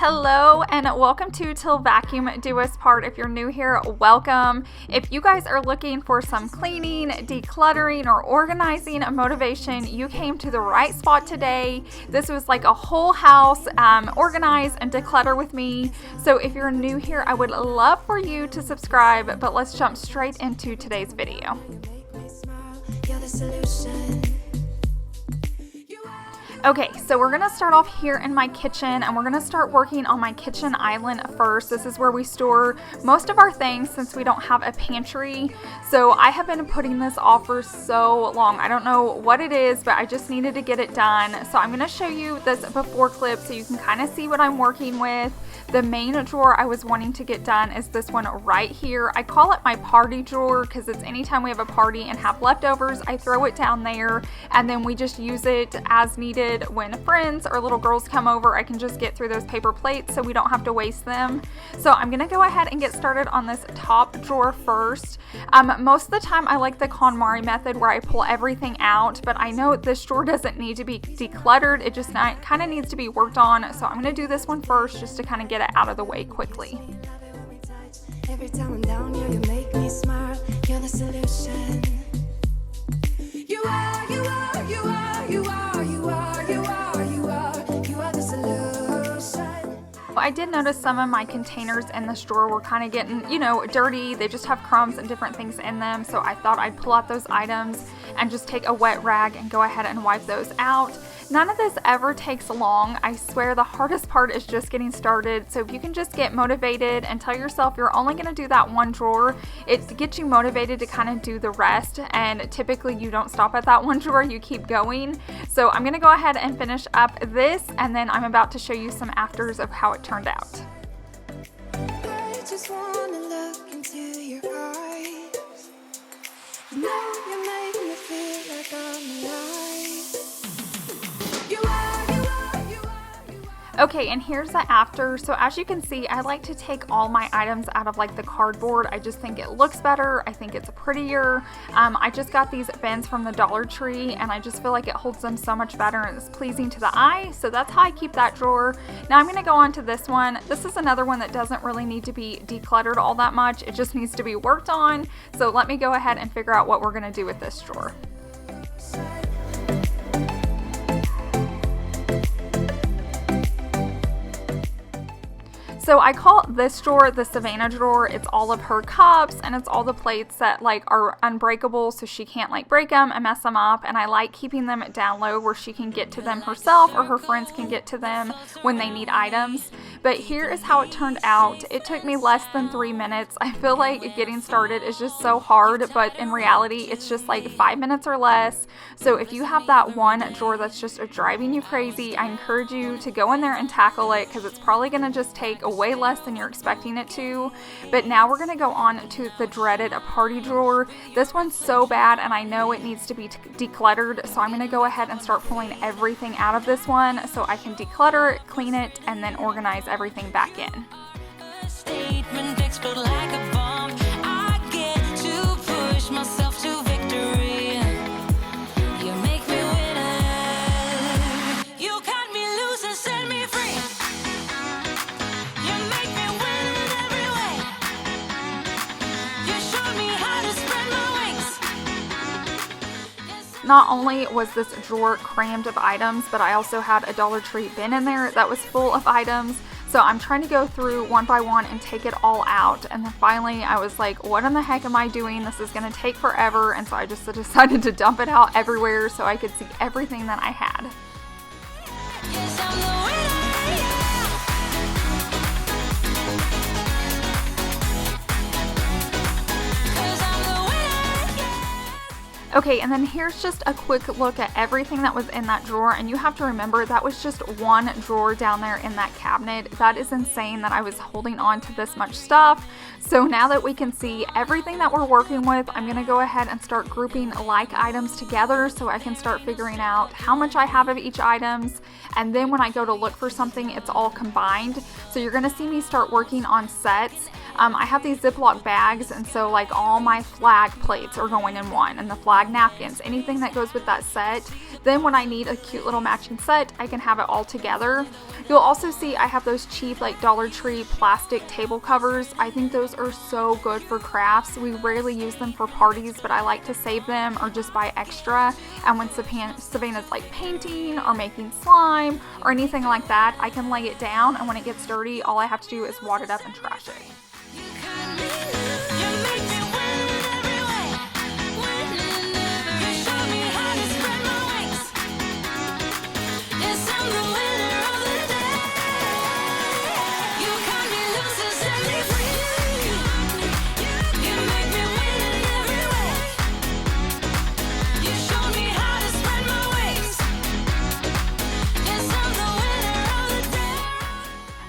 Hello and welcome to Till Vacuum Do Us Part. If you're new here, welcome. If you guys are looking for some cleaning, decluttering, or organizing motivation, you came to the right spot today. This was like a whole house organize and declutter with me. So if you're new here, I would love for you to subscribe, but let's jump straight into today's video. Okay, so we're gonna start off here in my kitchen and we're gonna start working on my kitchen island first. This is where we store most of our things since we don't have a pantry. So I have been putting this off for so long. I don't know what it is, but I just needed to get it done. So I'm gonna show you this before clip so you can kind of see what I'm working with. The main drawer I was wanting to get done is this one right here. I call it my party drawer because it's anytime we have a party and have leftovers, I throw it down there and then we just use it as needed. When friends or little girls come over, I can just get through those paper plates so we don't have to waste them. So I'm gonna go ahead and get started on this top drawer first. Most of the time I like the KonMari method where I pull everything out, but I know this drawer doesn't need to be decluttered. It just kind of needs to be worked on. So I'm gonna do this one first just to kind of get it out of the way quickly. Every time I'm down here, you make me smile. You're the solution. You are, you are, you are, you are, you are, you are, you are the solution. I did notice some of my containers in this drawer were kind of getting, dirty. They just have crumbs and different things in them. So I thought I'd pull out those items and just take a wet rag and go ahead and wipe those out. None of this ever takes long. I swear the hardest part is just getting started. So if you can just get motivated and tell yourself you're only going to do that one drawer, it gets you motivated to kind of do the rest. And typically you don't stop at that one drawer, you keep going. So I'm going to go ahead and finish up this and then I'm about to show you some afters of how it turned out. I just want to look into your eyes. You know you make me feel like I'm alive. Okay, and here's the after. So as you can see, I like to take all my items out of like the cardboard. I just think it looks better. I think it's prettier. I just got these bins from the Dollar Tree and I just feel like it holds them so much better and it's pleasing to the eye. So that's how I keep that drawer. Now I'm gonna go on to this one. This is another one that doesn't really need to be decluttered all that much. It just needs to be worked on. So let me go ahead and figure out what we're gonna do with this drawer. So I call this drawer the Savannah drawer. It's all of her cups and it's all the plates that like are unbreakable so she can't like break them and mess them up, and I like keeping them down low where she can get to them herself or her friends can get to them when they need items. But here is how it turned out. It took me less than 3 minutes. I feel like getting started is just so hard, but in reality it's just like 5 minutes or less. So if you have that one drawer that's just driving you crazy, I encourage you to go in there and tackle it because it's probably going to just take way less than you're expecting it to. But now we're going to go on to the dreaded party drawer. This one's so bad and I know it needs to be decluttered, so I'm going to go ahead and start pulling everything out of this one so I can declutter it, clean it, and then organize everything back in. Statement explode like a bomb. I get to push myself to victory. You make me winner. You cut me loose and set me free. Not only was this drawer crammed of items, but I also had a Dollar Tree bin in there that was full of items. So I'm trying to go through one by one and take it all out. And then finally I was like, what in the heck am I doing? This is going to take forever. And so I just decided to dump it out everywhere so I could see everything that I had. Yes, I'm the winner. Okay, and then here's just a quick look at everything that was in that drawer, and you have to remember that was just one drawer down there in that cabinet. That is insane that I was holding on to this much stuff. So now that we can see everything that we're working with, I'm going to go ahead and start grouping like items together so I can start figuring out how much I have of each items, and then when I go to look for something, it's all combined. So you're going to see me start working on sets. I have these Ziploc bags, and so like all my flag plates are going in one, and the flag napkins, anything that goes with that set. Then when I need a cute little matching set, I can have it all together. You'll also see I have those cheap like Dollar Tree plastic table covers. I think those are so good for crafts. We rarely use them for parties, but I like to save them or just buy extra. And when Savannah's like painting or making slime or anything like that, I can lay it down, and when it gets dirty, all I have to do is wad it up and trash it.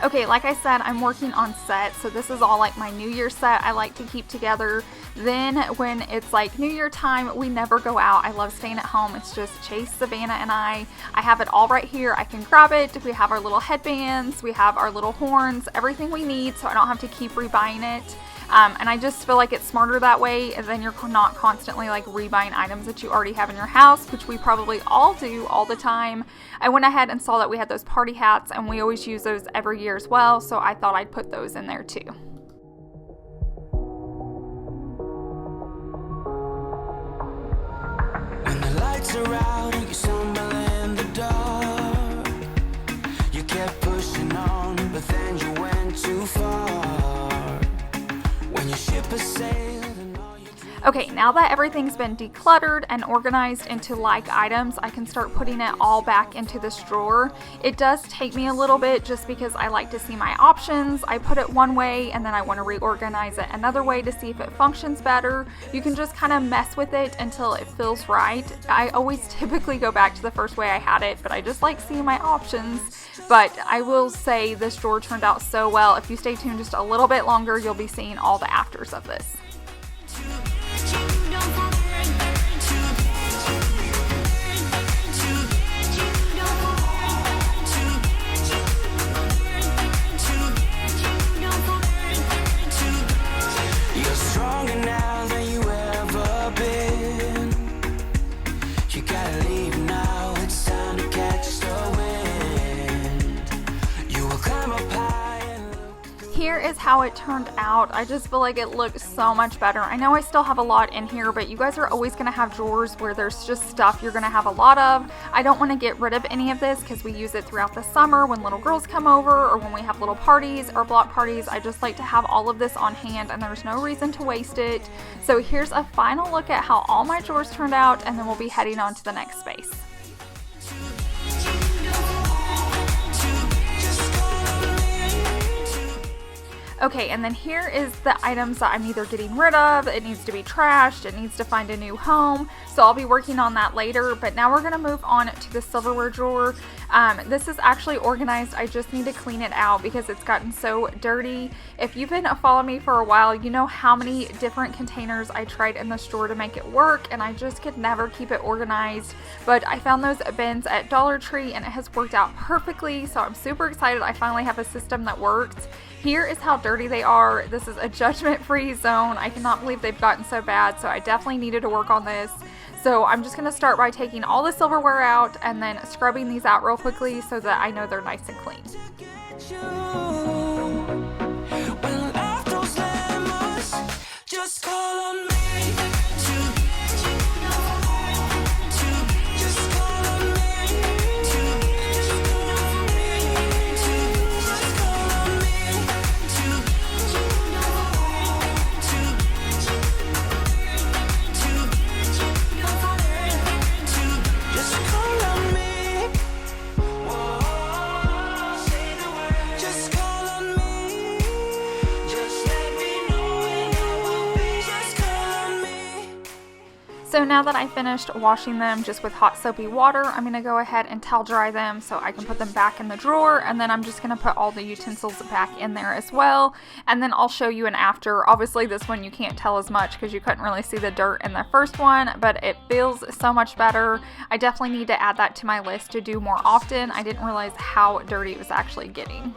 Okay, like I said, I'm working on sets, so this is all like my New Year set I like to keep together. Then when it's like New Year time, we never go out. I love staying at home. It's just Chase, Savannah, and I have it all right here. I can grab it. We have our little headbands, we have our little horns, everything we need, so I don't have to keep rebuying it. And I just feel like it's smarter that way, and then you're not constantly like rebuying items that you already have in your house, which we probably all do all the time. I went ahead and saw that we had those party hats, and we always use those every year as well, so I thought I'd put those in there too. When the lights are out and you stumble in the dark, you kept pushing on, but then you went too far. When your ship has sailed and all you Okay, now that everything's been decluttered and organized into like items, I can start putting it all back into this drawer. It does take me a little bit just because I like to see my options. I put it one way and then I want to reorganize it another way to see if it functions better. You can just kind of mess with it until it feels right. I always typically go back to the first way I had it, but I just like seeing my options. But I will say this drawer turned out so well. If you stay tuned just a little bit longer, you'll be seeing all the afters of this. You're stronger now than you ever been. You gotta leave now, it's time to catch the wind. You will climb up high and look. Here is how it turned out. I just feel like it looks so much better. I know I still have a lot in here, but you guys are always going to have drawers where there's just stuff you're going to have a lot of. I don't want to get rid of any of this because we use it throughout the summer when little girls come over or when we have little parties or block parties. I just like to have all of this on hand, and there's no reason to waste it. So here's a final look at how all my drawers turned out, and then we'll be heading on to the next space. Okay, and then here is the items that I'm either getting rid of, it needs to be trashed, it needs to find a new home, so I'll be working on that later. But now we're going to move on to the silverware drawer. This is actually organized. I just need to clean it out because it's gotten so dirty. If you've been following me for a while, you know how many different containers I tried in the store to make it work, and I just could never keep it organized. But I found those bins at Dollar Tree, and it has worked out perfectly, so I'm super excited I finally have a system that works. Here is how dirty they are. This is a judgment-free zone. I cannot believe they've gotten so bad, so I definitely needed to work on this. So I'm just going to start by taking all the silverware out and then scrubbing these out real quickly so that I know they're nice and clean. When life throws lemons, just call on me. So now that I finished washing them just with hot soapy water, I'm going to go ahead and towel dry them so I can put them back in the drawer, and then I'm just going to put all the utensils back in there as well, and then I'll show you an after. Obviously this one you can't tell as much because you couldn't really see the dirt in the first one, but it feels so much better. I definitely need to add that to my list to do more often. I didn't realize how dirty it was actually getting.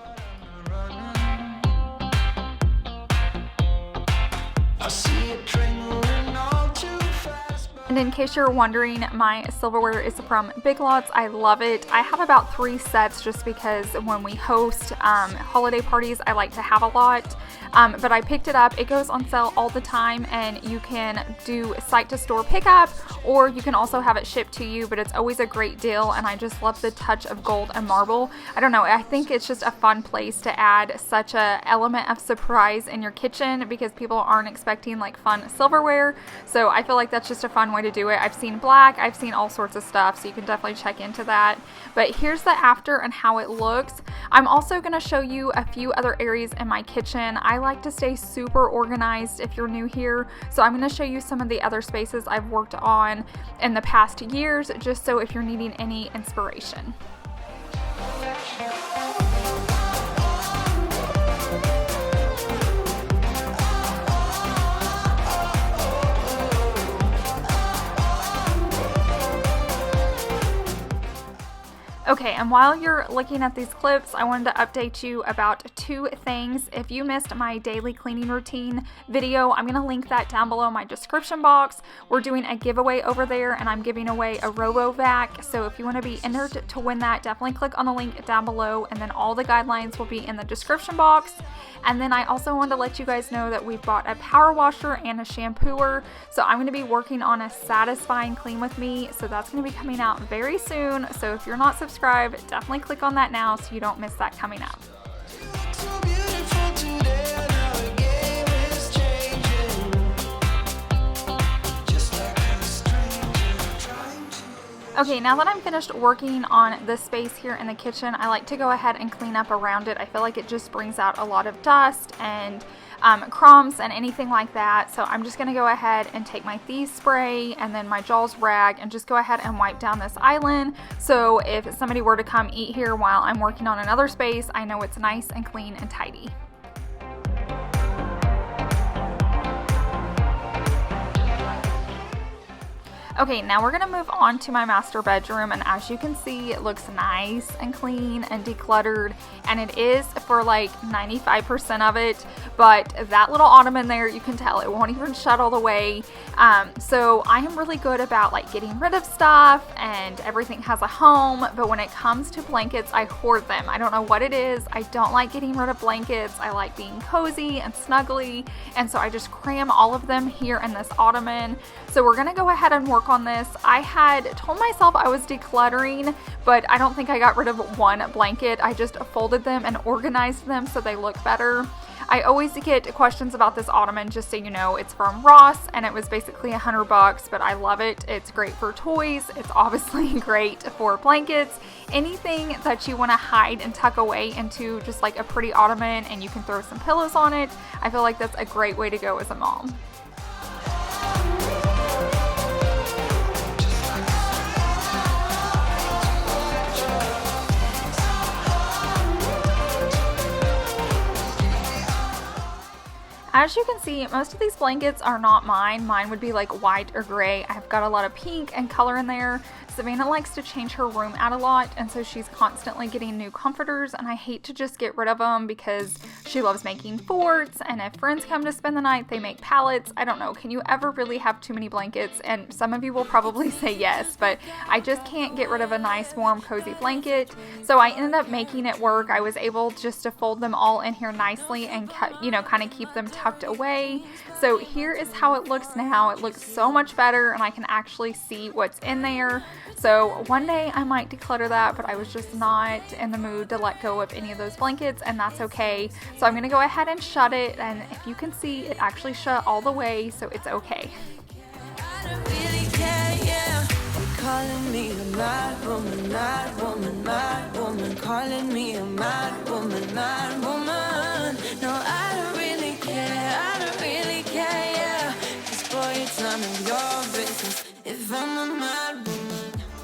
And in case you're wondering, my silverware is from Big Lots. I love it. I have about 3 sets just because when we host holiday parties, I like to have a lot. But I picked it up. It goes on sale all the time, and you can do site to store pickup, or you can also have it shipped to you, but it's always a great deal, and I just love the touch of gold and marble. I don't know, I think it's just a fun place to add such a element of surprise in your kitchen because people aren't expecting like fun silverware. So I feel like that's just a fun way to do it. I've seen black, I've seen all sorts of stuff, so you can definitely check into that. But here's the after and how it looks. I'm also going to show you a few other areas in my kitchen. I like to stay super organized if you're new here, so I'm going to show you some of the other spaces I've worked on in the past years, just so if you're needing any inspiration. Okay, and while you're looking at these clips, I wanted to update you about 2 things. If you missed my daily cleaning routine video, I'm going to link that down below in my description box. We're doing a giveaway over there, and I'm giving away a RoboVac. So if you want to be entered to win that, definitely click on the link down below, and then all the guidelines will be in the description box. And then I also wanted to let you guys know that we've bought a power washer and a shampooer. So I'm going to be working on a satisfying clean with me. So that's going to be coming out very soon. So if you're not subscribed, definitely click on that now so you don't miss that coming up. Okay, now that I'm finished working on this space here in the kitchen, I like to go ahead and clean up around it. I feel like it just brings out a lot of dust and crumbs and anything like that. So I'm just going to go ahead and take my Thieves spray and then my Jaws rag and just go ahead and wipe down this island. So if somebody were to come eat here while I'm working on another space, I know it's nice and clean and tidy. Okay, now we're gonna move on to my master bedroom, and as you can see, it looks nice and clean and decluttered, and it is for like 95% of it, but that little ottoman there, you can tell it won't even shut all the way. So I am really good about like getting rid of stuff, and everything has a home, but when it comes to blankets, I hoard them. I don't know what it is. I don't like getting rid of blankets. I like being cozy and snuggly, and so I just cram all of them here in this ottoman. So we're gonna go ahead and work on this. I had told myself I was decluttering, but I don't think I got rid of one blanket. I just folded them and organized them so they look better. I always get questions about this ottoman, just so you know. It's from Ross, and it was basically $100, but I love it. It's great for toys. It's obviously great for blankets. Anything that you want to hide and tuck away into just like a pretty ottoman, and you can throw some pillows on it. I feel like that's a great way to go as a mom. As you can see, most of these blankets are not mine. Mine would be like white or gray. I've got a lot of pink and color in there. Savannah likes to change her room out a lot, and so she's constantly getting new comforters, and I hate to just get rid of them because she loves making forts, and if friends come to spend the night, they make pallets. I don't know, can you ever really have too many blankets? And some of you will probably say yes, but I just can't get rid of a nice, warm, cozy blanket. So I ended up making it work. I was able just to fold them all in here nicely and kind of keep them tucked away. So here is how it looks now. It looks so much better, and I can actually see what's in there. So one day I might declutter that, but I was just not in the mood to let go of any of those blankets, and that's okay. So I'm going to go ahead and shut it, and if you can see, it actually shut all the way, so it's okay. I don't really care, yeah. You're calling me a mad woman, mad woman, mad woman. Calling me a mad woman, mad woman. No, I don't really care, I don't really care, yeah. 'Cause boy, it's none of your business if I'm a mad woman.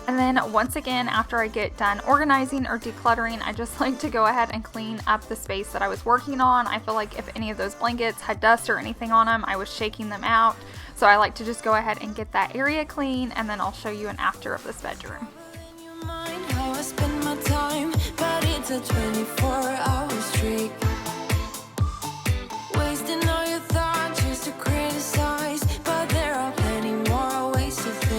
And then once again, after I get done organizing or decluttering, I just like to go ahead and clean up the space that I was working on. I feel like if any of those blankets had dust or anything on them, I was shaking them out. So I like to just go ahead and get that area clean, and then I'll show you an after of this bedroom. Mind how I spend my time, but it's a 24-hour streak. Wasting all your thoughts just to criticize, but there are plenty more ways to think.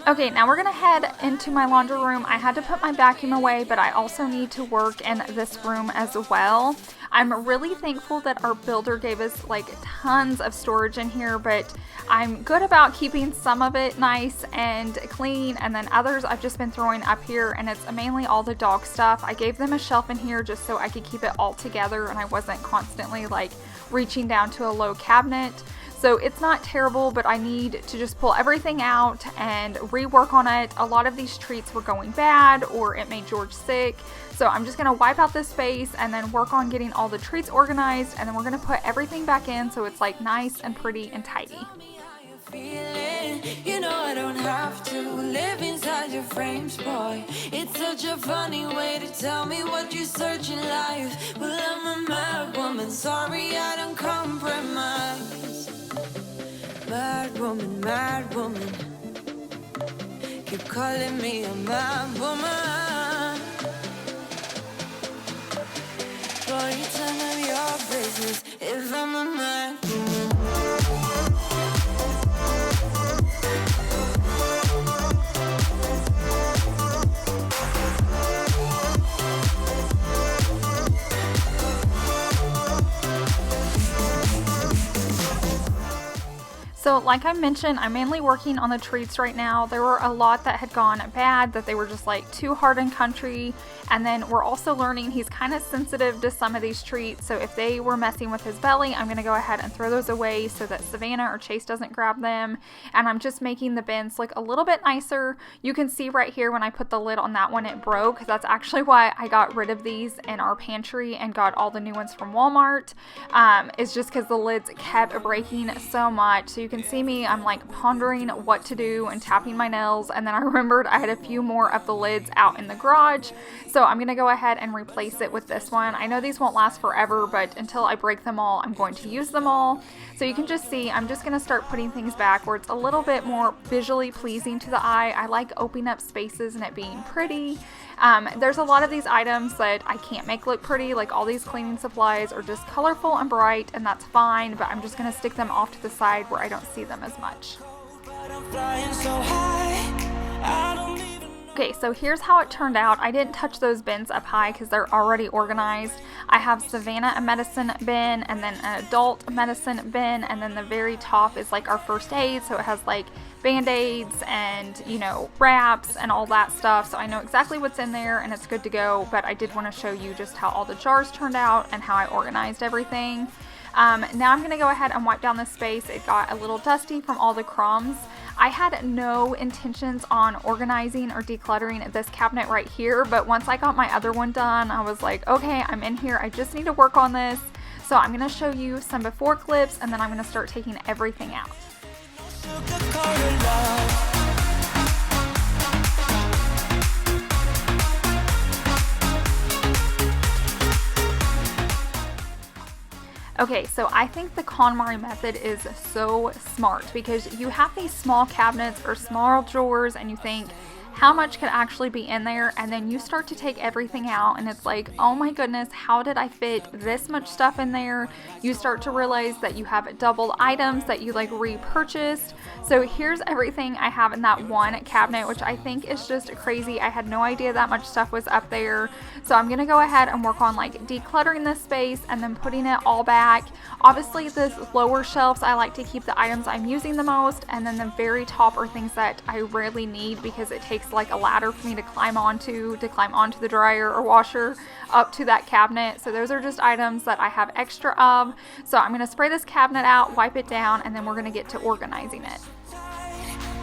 Okay, now we're gonna head into my laundry room. I had to put my vacuum away, but I also need to work in this room as well. I'm really thankful that our builder gave us like tons of storage in here, but I'm good about keeping some of it nice and clean, and then others I've just been throwing up here, and it's mainly all the dog stuff. I gave them a shelf in here just so I could keep it all together and I wasn't constantly like reaching down to a low cabinet. So it's not terrible, but I need to just pull everything out and rework on it. A lot of these treats were going bad or it made George sick. So I'm just going to wipe out this space and then work on getting all the treats organized, and then we're going to put everything back in so it's like nice and pretty and tidy. You know I don't have to live inside your frames, boy. It's such a funny way to tell me what you search in life. Well, I'm a mad woman, sorry I don't compromise. Mad woman, keep calling me a mad woman. Boy, you tell me your business if I'm a mad woman. So like I mentioned, I'm mainly working on the treats right now. There were a lot that had gone bad, that they were just like too hard and country. And then we're also learning he's kind of sensitive to some of these treats. So if they were messing with his belly, I'm going to go ahead and throw those away so that Savannah or Chase doesn't grab them. And I'm just making the bins look a little bit nicer. You can see right here when I put the lid on that one, it broke. That's actually why I got rid of these in our pantry and got all the new ones from Walmart. It's just because the lids kept breaking so much. So you can see me, I'm like pondering what to do and tapping my nails, and then I remembered I had a few more of the lids out in the garage, so I'm gonna go ahead and replace it with this one. I know these won't last forever, but until I break them all, I'm going to use them all. So you can just see, I'm just gonna start putting things back where it's a little bit more visually pleasing to the eye. I like opening up spaces and it being pretty. There's a lot of these items that I can't make look pretty, like all these cleaning supplies are just colorful and bright, and that's fine, but I'm just going to stick them off to the side where I don't see them as much. Okay, so here's how it turned out. I didn't touch those bins up high because they're already organized. I have Savannah a medicine bin, and then an adult medicine bin, and then the very top is like our first aid, so it has like Band-Aids and, you know, wraps and all that stuff, so I know exactly what's in there and it's good to go. But I did want to show you just how all the jars turned out and how I organized everything. Now I'm going to go ahead and wipe down this space. It got a little dusty from all the crumbs. I had no intentions on organizing or decluttering this cabinet right here, but once I got my other one done, I was like, okay, I'm in here, I just need to work on this. So I'm going to show you some before clips, and then I'm going to start taking everything out. Okay, so I think the KonMari method is so smart because you have these small cabinets or small drawers and you think, how much could actually be in there? And then you start to take everything out and it's like, oh my goodness, how did I fit this much stuff in there? You start to realize that you have doubled items that you like repurchased. So here's everything I have in that one cabinet, which I think is just crazy. I had no idea that much stuff was up there. So I'm gonna go ahead and work on like decluttering this space and then putting it all back. Obviously the lower shelves, I like to keep the items I'm using the most, and then the very top are things that I rarely need because it takes like a ladder for me to climb onto the dryer or washer up to that cabinet. So those are just items that I have extra of. So I'm gonna spray this cabinet out, wipe it down, and then we're gonna get to organizing it.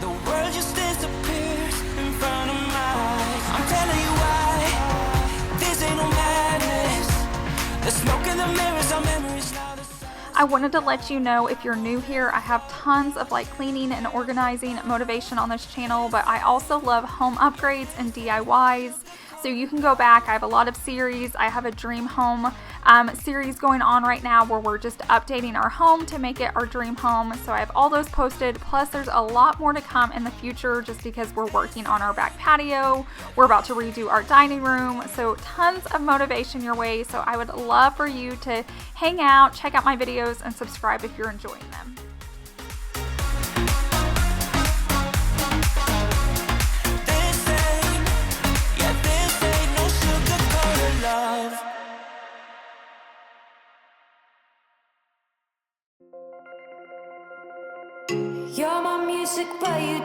The world just disappears in front of my eyes. I'm telling you why. This ain't no madness. The smoke in the mirrors, our memories now. I wanted to let you know, if you're new here, I have tons of like cleaning and organizing motivation on this channel, but I also love home upgrades and DIYs. So you can go back. I have a lot of series. I have a dream home series going on right now where we're just updating our home to make it our dream home. So I have all those posted. Plus there's a lot more to come in the future just because we're working on our back patio. We're about to redo our dining room. So tons of motivation your way. So I would love for you to hang out, check out my videos, and subscribe if you're enjoying them.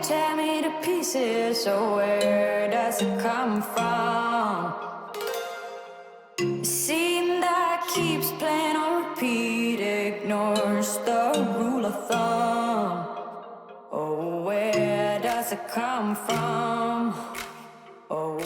tear me to pieces, so where does it come from? A scene that keeps playing on repeat, ignores the rule of thumb. Oh, where does it come from? Oh,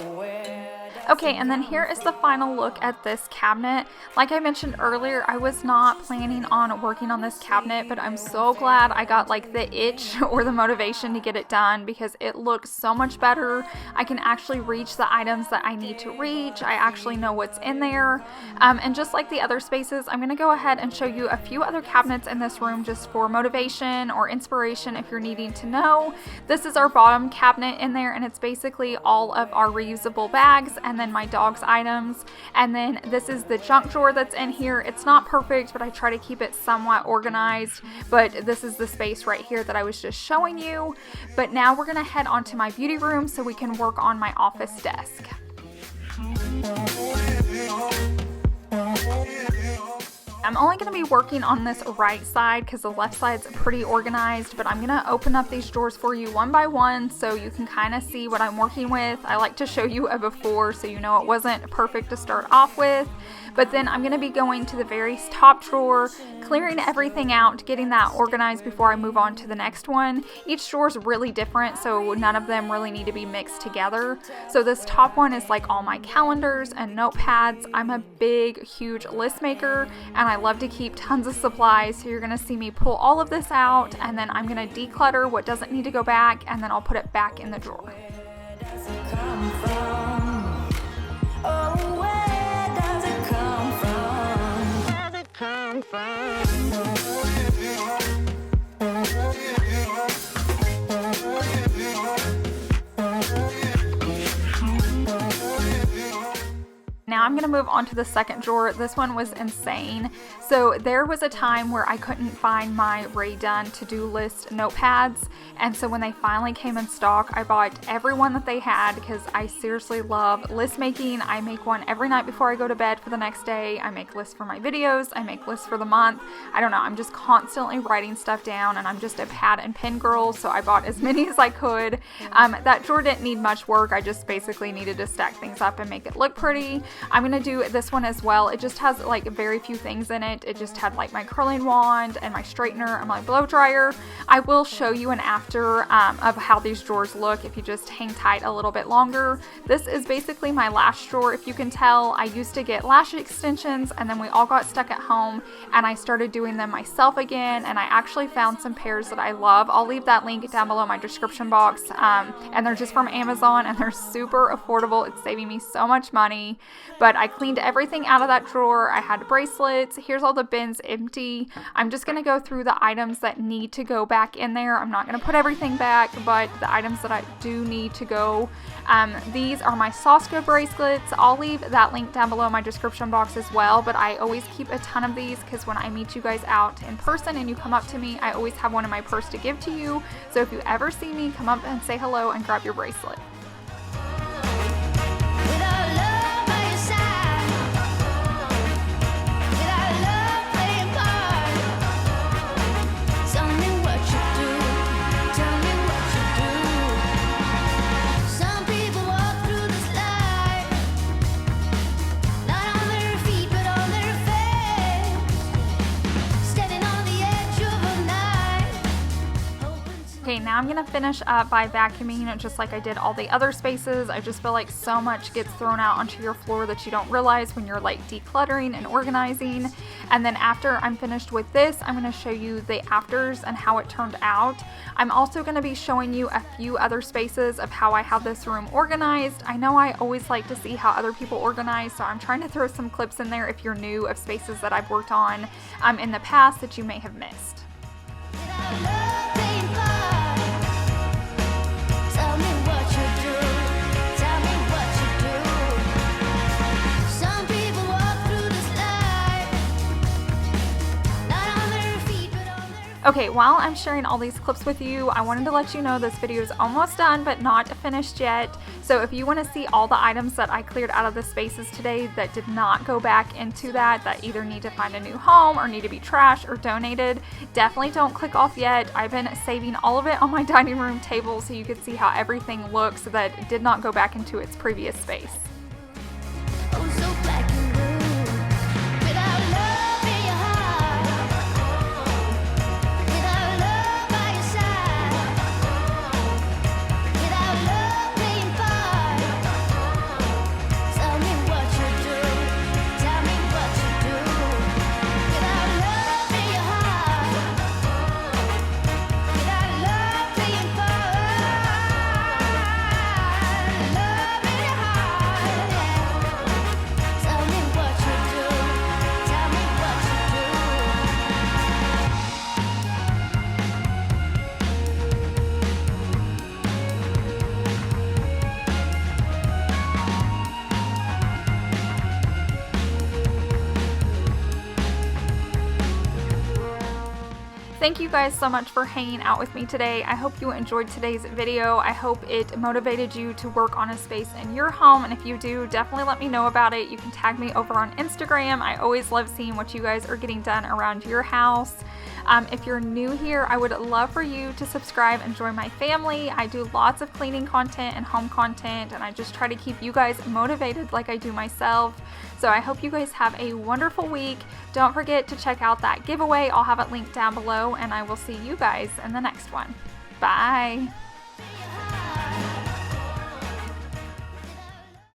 Okay, and then here is the final look at this cabinet. Like I mentioned earlier, I was not planning on working on this cabinet, but I'm so glad I got like the itch or the motivation to get it done because it looks so much better. I can actually reach the items that I need to reach. I actually know what's in there. And just like the other spaces, I'm going to go ahead and show you a few other cabinets in this room just for motivation or inspiration if you're needing to know. This is our bottom cabinet in there, and it's basically all of our reusable bags and then my dog's items. And then this is the junk drawer that's in here. It's not perfect, but I try to keep it somewhat organized. But this is the space right here that I was just showing you. But now we're gonna head on to my beauty room so we can work on my office desk. I'm only going to be working on this right side because the left side's pretty organized, but I'm going to open up these drawers for you one by one so you can kind of see what I'm working with. I like to show you a before so you know it wasn't perfect to start off with. But then I'm going to be going to the very top drawer, clearing everything out, getting that organized before I move on to the next one. Each drawer is really different, so none of them really need to be mixed together. So this top one is like all my calendars and notepads. I'm a big, huge list maker, and I love to keep tons of supplies. So you're going to see me pull all of this out, and then I'm going to declutter what doesn't need to go back, and then I'll put it back in the drawer. Now I'm going to move on to the second drawer. This one was insane. So there was a time where I couldn't find my Ray Dunn to-do list notepads, and so when they finally came in stock, I bought every one that they had because I seriously love list making. I make one every night before I go to bed for the next day. I make lists for my videos. I make lists for the month. I don't know, I'm just constantly writing stuff down, and I'm just a pad and pen girl, so I bought as many as I could. That drawer didn't need much work. I just basically needed to stack things up and make it look pretty. I'm going to do this one as well. It just has like very few things in it. It just had like my curling wand and my straightener and my blow dryer. I will show you an after of how these drawers look if you just hang tight a little bit longer. This is basically my lash drawer. If you can tell, I used to get lash extensions, and then we all got stuck at home, and I started doing them myself again, and I actually found some pairs that I love. I'll leave that link down below in my description box, and they're just from Amazon, and they're super affordable. It's saving me so much money. But I cleaned everything out of that drawer. I had bracelets. Here's all the bins empty. I'm just going to go through the items that need to go back in there. I'm not going to put everything back, but the items that I do need to go. These are my SASHKACO bracelets. I'll leave that link down below in my description box as well, but I always keep a ton of these because when I meet you guys out in person and you come up to me, I always have one in my purse to give to you. So if you ever see me, come up and say hello and grab your bracelet. Okay, now I'm going to finish up by vacuuming just like I did all the other spaces. I just feel like so much gets thrown out onto your floor that you don't realize when you're like decluttering and organizing. And then after I'm finished with this, I'm going to show you the afters and how it turned out. I'm also going to be showing you a few other spaces of how I have this room organized. I know I always like to see how other people organize, so I'm trying to throw some clips in there if you're new of spaces that I've worked on in the past that you may have missed. Okay, while I'm sharing all these clips with you, I wanted to let you know this video is almost done but not finished yet. So if you want to see all the items that I cleared out of the spaces today that did not go back into that either need to find a new home or need to be trashed or donated, definitely don't click off yet. I've been saving all of it on my dining room table so you can see how everything looks that did not go back into its previous space. Oh, so black and blue. Without love in your heart, without love by your side, without love being far. Tell me what you do. Tell me what you do. Without love in your heart, without love being far. Love in your heart, yeah. Tell me what you do. Tell me what you do. Thank you guys so much for hanging out with me today. I hope you enjoyed today's video. I hope it motivated you to work on a space in your home, and if you do, definitely let me know about it. You can tag me over on Instagram. I always love seeing what you guys are getting done around your house. If you're new here, I would love for you to subscribe and join my family. I do lots of cleaning content and home content, and I just try to keep you guys motivated like I do myself. So I hope you guys have a wonderful week. Don't forget to check out that giveaway. I'll have it linked down below, and I will see you guys in the next one. Bye.